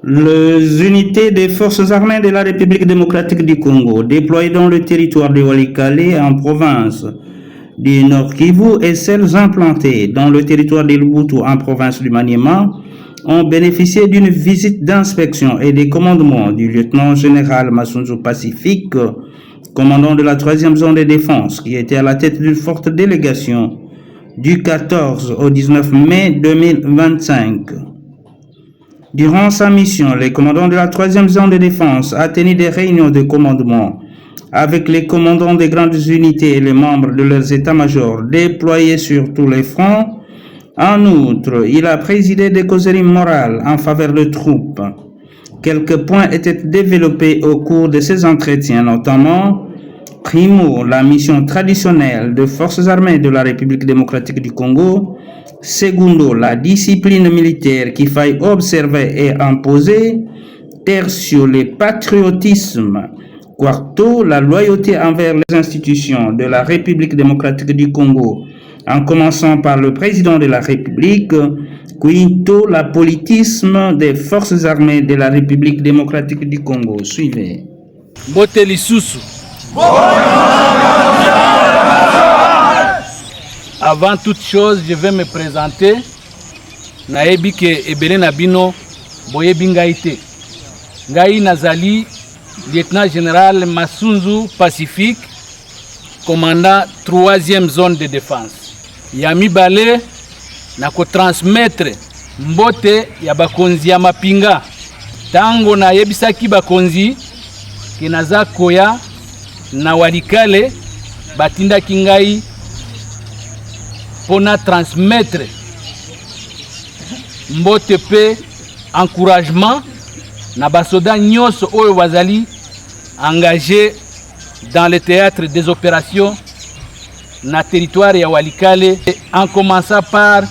Les unités des forces armées de la République démocratique du Congo, déployées dans le territoire de Walikale en province du Nord Kivu et celles implantées dans le territoire de Lubutu en province du Maniema, ont bénéficié d'une visite d'inspection et des commandements du lieutenant-général Masunzu Pacifique, commandant de la 3e zone de défense, qui était à la tête d'une forte délégation du 14 au 19 mai 2025. Durant sa mission, le commandant de la 3e zone de défense a tenu des réunions de commandement avec les commandants des grandes unités et les membres de leurs états-majors déployés sur tous les fronts. En outre, il a présidé des causeries morales en faveur de troupes. Quelques points étaient développés au cours de ces entretiens, notamment primo, la mission traditionnelle des forces armées de la République démocratique du Congo; secondo, la discipline militaire qu'il faille observer et imposer; tertio, le patriotisme; quarto, la loyauté envers les institutions de la République démocratique du Congo, en commençant par le président de la République; quinto, la politisme des forces armées de la République démocratique du Congo. Suivez. Mbote lisusu. Avant toute chose, je vais me présenter. Naebi ke ebele na bino boyebi ngai te. Ngai nazali lieutenant général Masunzu Pacifique, commandant 3e zone de défense. Ya mibale na ko transmettre mbote ya bakonzi ya mapinga. Tango na yebisaki bakonzi ke naza koya na Walikale batindaki ngai pona transmettre mbote pe encouragement na basoda nyonso oyo bazali engagé dans le théâtre des opérations na territoire ya Walikale, en commençant par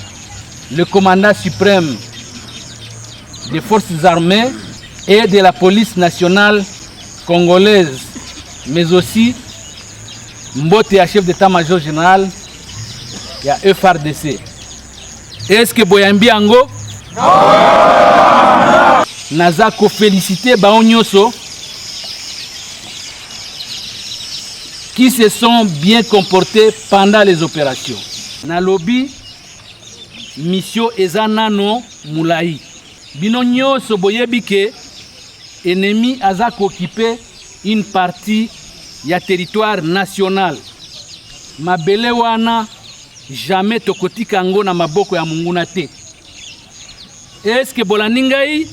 le commandant suprême des forces armées et de la police nationale congolaise, mais aussi mbote ya chef d'état-major général ya FRDC. Est-ce que boyambi ango? Naza ko féliciter bao nyonso qui se sont bien comportés pendant les opérations. Nalobi mission ezanano mulai. Bino nyonso boyebi ke ennemi aza ko occuper une partie ya territoire national. Mabele wana jamais tokotika ngo na maboko ya munguna te. Est-ce que bolaningai?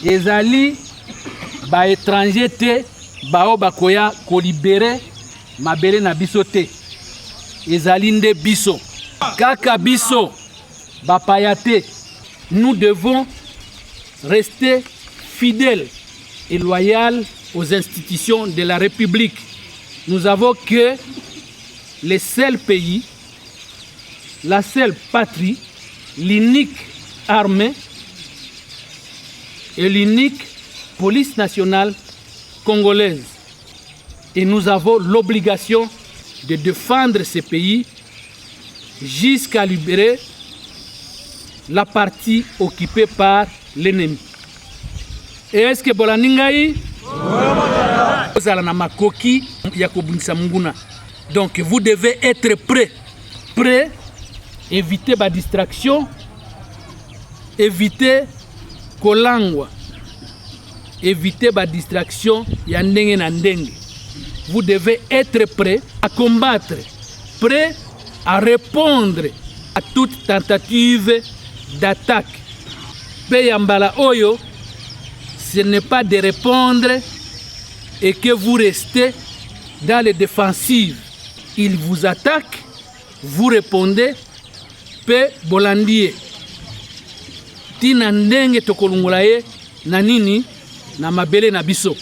Ezali ba étranger te bao bakoya ko libérer mabele na biso te. Ezali nde biso. Kaka biso bapaya te. Nous devons rester fidèles et loyaux aux institutions de la République. Nous avons que le seul pays, la seule patrie, l'unique armée et l'unique police nationale congolaise. Et nous avons l'obligation de défendre ce pays jusqu'à libérer la partie occupée par l'ennemi. Et est-ce que bolaningai? Donc vous devez être prêt, éviter la distraction, éviter kolangwa, éviter la distraction ya ndenge na ndenge. Vous devez être prêt à combattre, prêt à répondre à toute tentative d'attaque. Peyambala oyo, ce n'est pas de répondre et que vous restez dans les défensives. Ils vous attaquent, vous répondez, pe bolandie. Tina ndenge tokolungula ye na nini na mabele na biso.